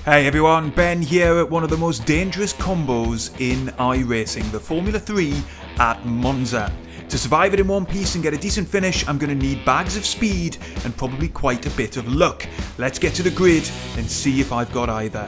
Hey everyone, Ben here at one of the most dangerous combos in iRacing, the Formula 3 at Monza. To survive it in one piece and get a decent finish, I'm going to need bags of speed and probably quite a bit of luck. Let's get to the grid and see if I've got either.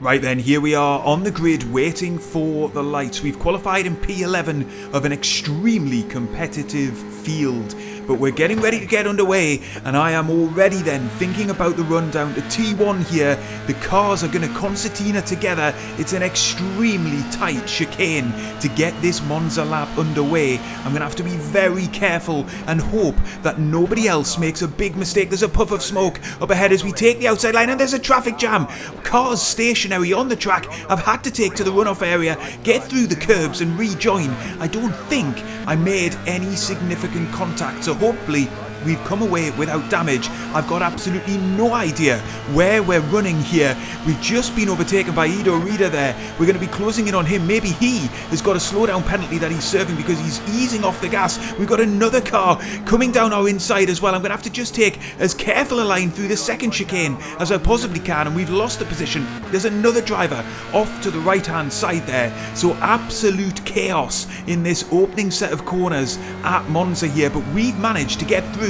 Right then, here we are on the grid waiting for the lights. We've qualified in P11 of an extremely competitive field, but we're getting ready to get underway, and I am already then thinking about the run down to T1 here. The cars are going to concertina together. It's an extremely tight chicane to get this Monza lap underway. I'm going to have to be very careful and hope that nobody else makes a big mistake. There's a puff of smoke up ahead as we take the outside line, and there's a traffic jam. Cars stationary on the track. I've had to take to the runoff area, get through the curbs and rejoin. I don't think I made any significant contact, so hopefully we've come away without damage. I've got absolutely no idea where we're running here. We've just been overtaken by Ido Rida there. We're going to be closing in on him. Maybe he has got a slowdown penalty that he's serving because he's easing off the gas. We've got another car coming down our inside as well. I'm going to have to just take as careful a line through the second chicane as I possibly can, and we've lost the position. There's another driver off to the right hand side there. So absolute chaos in this opening set of corners at Monza here, but we've managed to get through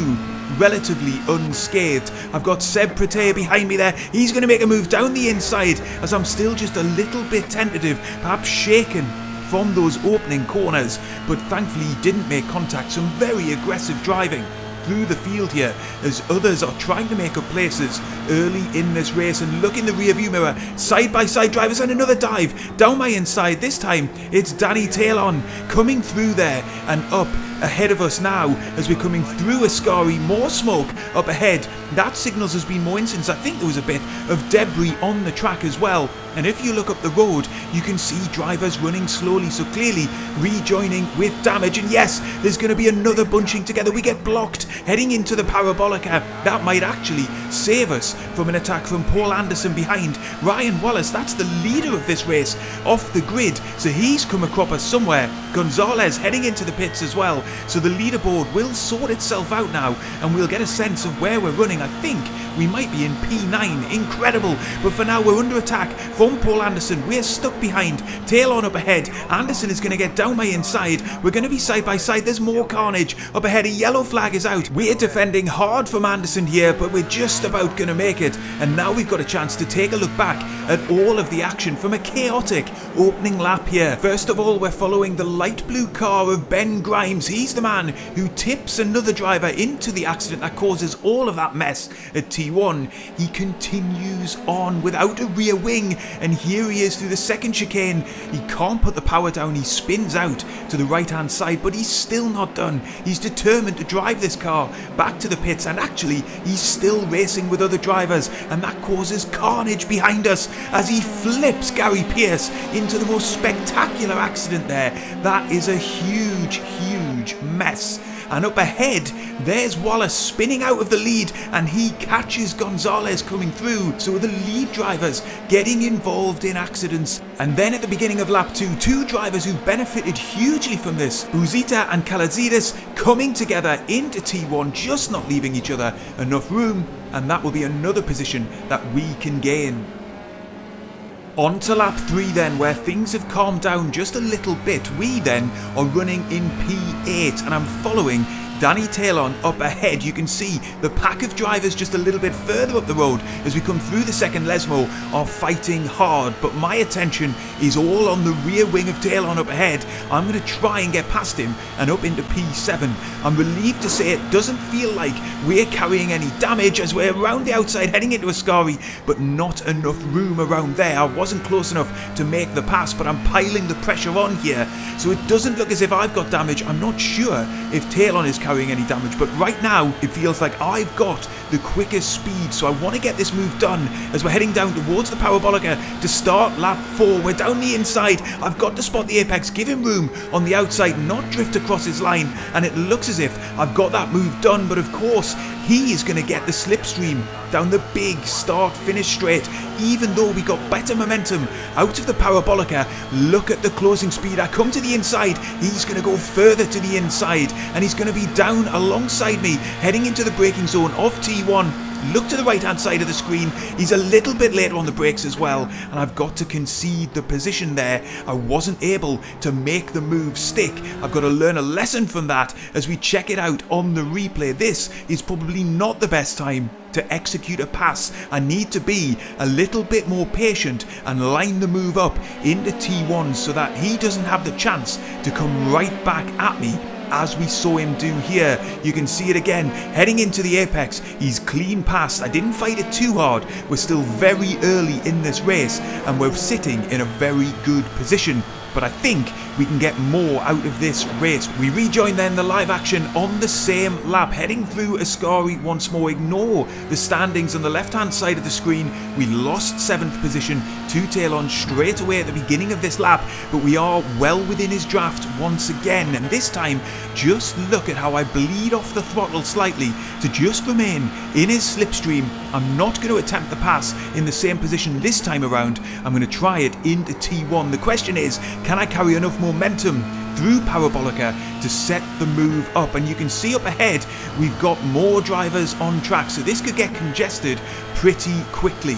relatively unscathed. I've got Seb Pratea behind me there. He's going to make a move down the inside as I'm still just a little bit tentative, perhaps shaken from those opening corners, but thankfully he didn't make contact. Some very aggressive driving through the field here as others are trying to make up places early in this race. And look in the rear view mirror, side by side drivers, and another dive down my inside. This time it's Danny Taylon coming through there and up ahead of us now as we're coming through Ascari. More smoke up ahead. That signals has been more incidents. I think there was a bit of debris on the track as well, and if you look up the road you can see drivers running slowly, so clearly rejoining with damage. And yes, there's going to be another bunching together. We get blocked heading into the Parabolica. That might actually save us from an attack from Paul Anderson behind. Ryan Wallace, that's the leader of this race, off the grid, so he's come across us somewhere. Gonzalez heading into the pits as well, so the leaderboard will sort itself out now and we'll get a sense of where we're running. I think we might be in P9. Incredible, but for now we're under attack from Paul Anderson. We're stuck behind. Tail on up ahead. Anderson is going to get down my inside. We're going to be side by side. There's more carnage up ahead. A yellow flag is out. We're defending hard from Anderson here, but we're just about going to make it. And now we've got a chance to take a look back at all of the action from a chaotic opening lap here. First of all, we're following the light blue car of Ben Grimes. He's the man who tips another driver into the accident that causes all of that mess at T1. He continues on without a rear wing, and here he is through the second chicane. He can't put the power down. He spins out to the right hand side, but he's still not done. He's determined to drive this car back to the pits, and actually he's still racing with other drivers, and that causes carnage behind us as he flips Gary Pearce into the most spectacular accident there. That is a huge mess. And up ahead there's Wallace spinning out of the lead, and he catches Gonzalez coming through, so the lead drivers getting involved in accidents. And then at the beginning of lap 2, two drivers who benefited hugely from this, Buzita and Kalazides, coming together into T1, just not leaving each other enough room, and that will be another position that we can gain. On to lap 3 then, where things have calmed down just a little bit. We then are running in P8 and I'm following Danny Taylon up ahead. You can see the pack of drivers just a little bit further up the road as we come through the second Lesmo are fighting hard, but my attention is all on the rear wing of Taylon up ahead. I'm going to try and get past him and up into P7. I'm relieved to say it doesn't feel like we're carrying any damage as we're around the outside heading into Ascari, but not enough room around there. I wasn't close enough to make the pass, but I'm piling the pressure on here, so it doesn't look as if I've got damage. I'm not sure if Taylon is carrying any damage, but right now it feels like I've got the quickest speed, so I want to get this move done as we're heading down towards the Parabolica to start lap 4. We're down the inside. I've got to spot the apex, give him room on the outside, not drift across his line, and it looks as if I've got that move done, but of course he is going to get the slipstream down the big start-finish straight. Even though we got better momentum out of the Parabolica, look at the closing speed. I come to the inside, he's going to go further to the inside, and he's going to be down alongside me, heading into the braking zone of T1. Look to the right hand side of the screen, he's a little bit later on the brakes as well, and I've got to concede the position there. I wasn't able to make the move stick. I've got to learn a lesson from that as we check it out on the replay. This is probably not the best time to execute a pass. I need to be a little bit more patient and line the move up into T1 so that he doesn't have the chance to come right back at me as we saw him do here. You can see it again, heading into the apex. He's clean past. I didn't fight it too hard. We're still very early in this race and we're sitting in a very good position, but I think we can get more out of this race. We rejoin then the live action on the same lap, heading through Ascari once more. Ignore the standings on the left hand side of the screen. We lost 7th position to Talon straight away at the beginning of this lap, but we are well within his draft once again, and this time just look at how I bleed off the throttle slightly to just remain in his slipstream. I'm not going to attempt the pass in the same position this time around. I'm going to try it into T1. The question is, can I carry enough momentum through Parabolica to set the move up? And you can see up ahead we've got more drivers on track, so this could get congested pretty quickly.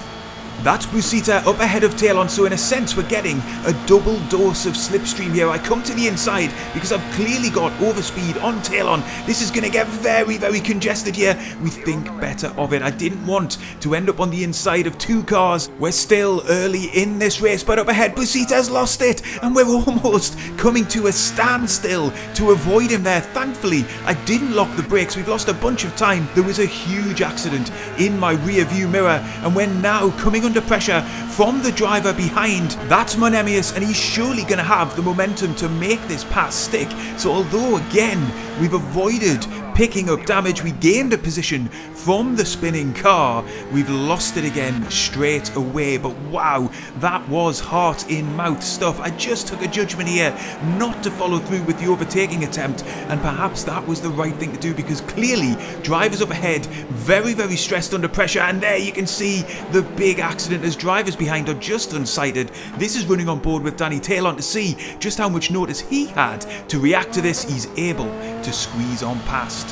That's Busita up ahead of Talon, so in a sense we're getting a double dose of slipstream here. I come to the inside because I've clearly got overspeed on Talon. This is going to get very, very congested here. We think better of it. I didn't want to end up on the inside of 2 cars. We're still early in this race, but up ahead Busita's lost it and we're almost coming to a standstill to avoid him there. Thankfully I didn't lock the brakes. We've lost a bunch of time. There was a huge accident in my rear view mirror and we're now coming under pressure from the driver behind. That's Monemius, and he's surely going to have the momentum to make this pass stick. So although again we've avoided picking up damage, we gained a position from the spinning car, we've lost it again straight away. But wow, that was heart in mouth stuff. I just took a judgment here not to follow through with the overtaking attempt, and perhaps that was the right thing to do because clearly drivers up ahead very, very stressed under pressure, and there you can see the big accident as drivers behind are just unsighted. This is running on board with Danny Talon to see just how much notice he had to react to this. He's able to squeeze on past.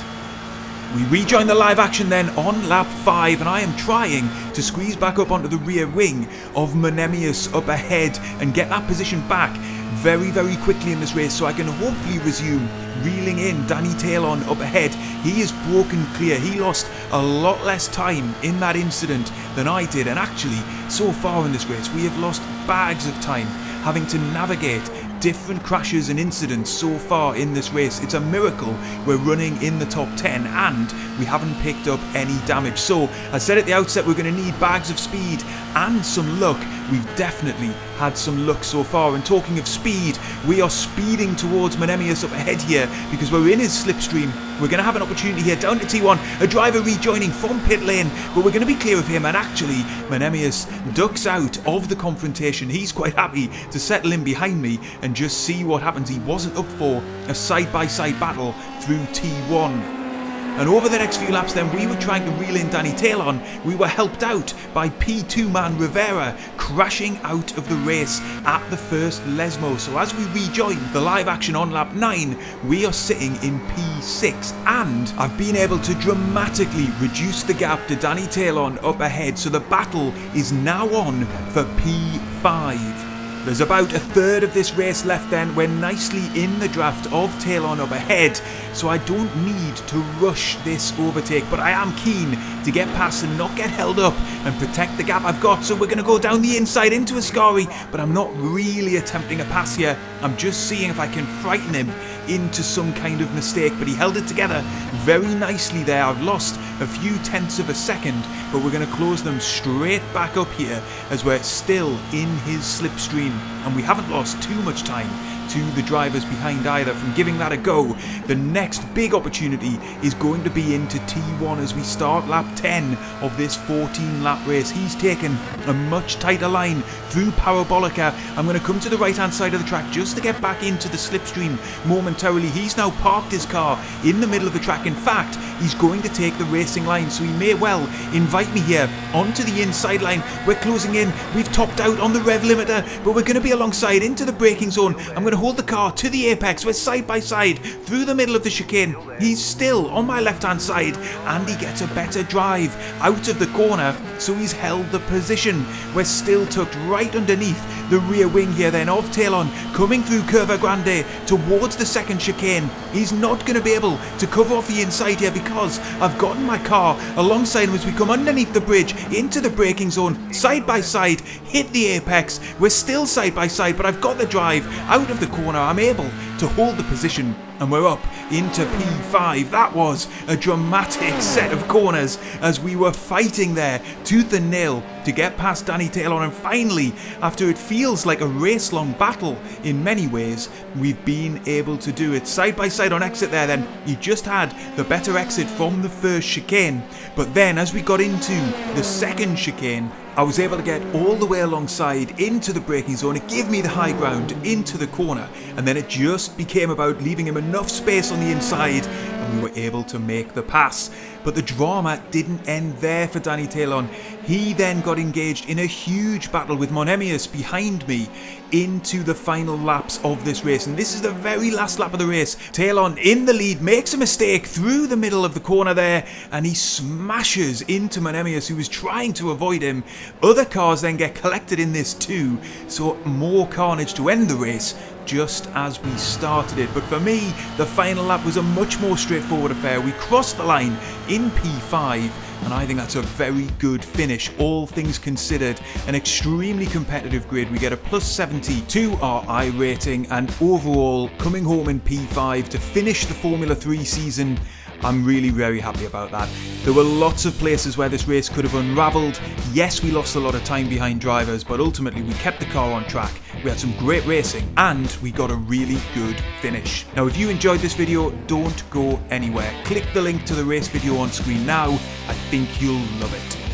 We rejoin the live action then on lap 5, and I am trying to squeeze back up onto the rear wing of Monemius up ahead and get that position back very, very quickly in this race so I can hopefully resume reeling in Danny Talon up ahead. He is broken clear. He lost a lot less time in that incident than I did, and actually so far in this race we have lost bags of time having to navigate different crashes and incidents so far in this race. It's a miracle we're running in the top 10 and we haven't picked up any damage. So I said at the outset we're going to need bags of speed and some luck. We've definitely had some luck so far, and talking of speed, we are speeding towards Monemius up ahead here because we're in his slipstream. We're going to have an opportunity here down to T1, a driver rejoining from pit lane, but we're going to be clear of him, and actually Monemius ducks out of the confrontation. He's quite happy to settle in behind me and just see what happens. He wasn't up for a side-by-side battle through T1. And over the next few laps then, we were trying to reel in Danny Talon. We were helped out by P2 man Rivera crashing out of the race at the first Lesmo. So as we rejoin the live action on lap 9, we are sitting in P6, and I've been able to dramatically reduce the gap to Danny Talon up ahead. So the battle is now on for P5. There's about a third of this race left then. We're nicely in the draft of Talon up ahead, so I don't need to rush this overtake, but I am keen to get past and not get held up and protect the gap I've got. So we're going to go down the inside into Ascari, but I'm not really attempting a pass here. I'm just seeing if I can frighten him into some kind of mistake, but he held it together very nicely there. I've lost a few tenths of a second, but we're going to close them straight back up here as we're still in his slipstream, and we haven't lost too much time to the drivers behind either from giving that a go. The next big opportunity is going to be into T1 as we start lap 10 of this 14 lap race. He's taken a much tighter line through Parabolica. I'm going to come to the right hand side of the track just to get back into the slipstream momentarily. He's now parked his car in the middle of the track. In fact, he's going to take the racing line, so he may well invite me here onto the inside line. We're closing in. We've topped out on the rev limiter, but we're going to be alongside into the braking zone. I'm going to to hold the car to the apex. We're side by side through the middle of the chicane. He's still on my left hand side and he gets a better drive out of the corner, so he's held the position. We're still tucked right underneath the rear wing here then of Talon, coming through Curva Grande towards the second chicane. He's not going to be able to cover off the inside here because I've gotten my car alongside him as we come underneath the bridge into the braking zone, side by side, hit the apex. We're still side by side, but I've got the drive out of the corner. I'm able to hold the position and we're up into P5. That was a dramatic set of corners as we were fighting there tooth and nail to get past Danny Talon, and finally, after it feels like a race-long battle in many ways, we've been able to do it. Side by side on exit there then, he just had the better exit from the first chicane, but then as we got into the second chicane, I was able to get all the way alongside into the braking zone. It gave me the high ground into the corner, and then it just became about leaving him enough space on the inside and we were able to make the pass. But the drama didn't end there for Danny Talon. He then got engaged in a huge battle with Monemius behind me into the final laps of this race, and this is the very last lap of the race. Talon in the lead makes a mistake through the middle of the corner there and he smashes into Monemius, who was trying to avoid him. Other cars then get collected in this too, so more carnage to end the race just as we started it. But for me, the final lap was a much more straightforward affair. We crossed the line in P5 and I think that's a very good finish, all things considered. An extremely competitive grid. We get a +70 to our I rating, and overall coming home in P5 to finish the Formula 3 season, I'm really very happy about that. There were lots of places where this race could have unravelled. Yes, we lost a lot of time behind drivers, but ultimately we kept the car on track. We had some great racing and we got a really good finish. Now, if you enjoyed this video, don't go anywhere. Click the link to the race video on screen now. I think you'll love it.